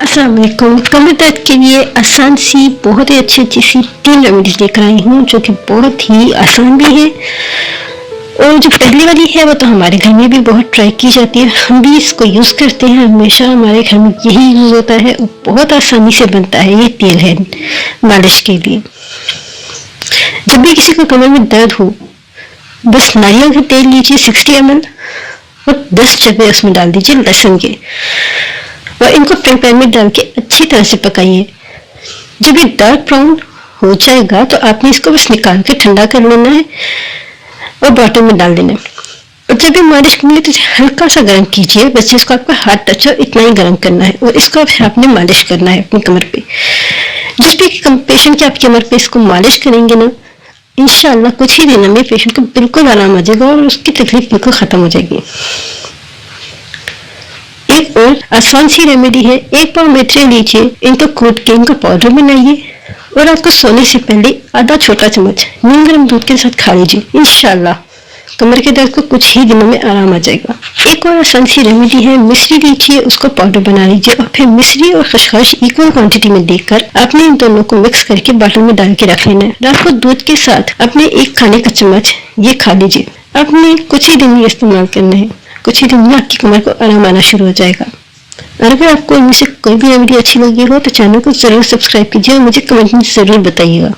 अस्सलाम वालेकुम। कमर दर्द के लिए आसान सी बहुत ही अच्छी सी 3 रेमेडीज लेकर आई हूँ जो कि बहुत ही आसान भी है। और जो पहली वाली है वो तो हमारे घर में भी बहुत ट्राई की जाती है, हम भी इसको यूज़ करते हैं, हमेशा हमारे घर में यही यूज़ होता है और बहुत आसानी से बनता है। ये तेल है मालिश के लिए। जब भी किसी को कमर में दर्द हो, बस नारियल का तेल लीजिए 60 ml और 10 चम्मच उसमें डाल दीजिए लहसुन के, और इनको फ्राई पैन में डाल के अच्छी तरह से पकाइए। जब ये डार्क ब्राउन हो जाएगा तो आपने इसको बस निकाल के ठंडा कर लेना है और बॉटल में डाल देना है। और जब भी मालिश करनी है तो हल्का सा गर्म कीजिए, बस जिसको आपका हाथ टच हो इतना ही गर्म करना है और इसको आपने मालिश करना है अपनी कमर पे। जिस भी पेशेंट की आप कमर पे इसको मालिश करेंगे ना, इंशाल्लाह कुछ ही दिनों में पेशेंट को बिल्कुल आराम आ जाएगा और उसकी तकलीफ बिल्कुल खत्म हो जाएगी। एक और आसान सी रेमेडी है। 1 पाव मेथी लीजिए, इनको कूट के इनका पाउडर बनाइए और आपको सोने से पहले आधा छोटा चम्मच नीम गर्म दूध के साथ खा लीजिए। इंशाल्लाह कमर के दर्द को कुछ ही दिनों में आराम आ जाएगा। एक और आसान सी रेमेडी है। मिश्री लीजिए, उसको पाउडर बना लीजिए और फिर मिश्री और खसखस इक्वल क्वांटिटी में देकर आपने इन दोनों को मिक्स करके बॉटल में डाल के रख लेना है। रात को दूध के साथ अपने 1 खाने का चम्मच ये खा लीजिए। आपने कुछ ही दिन ये इस्तेमाल करना है, कुछ ही दिन में आपकी कमर को आराम आना शुरू हो जाएगा। और अगर आपको इनमें से कोई भी रेमेडी अच्छी लगी हो तो चैनल को जरूर सब्सक्राइब कीजिए और मुझे कमेंट में जरूर बताइएगा।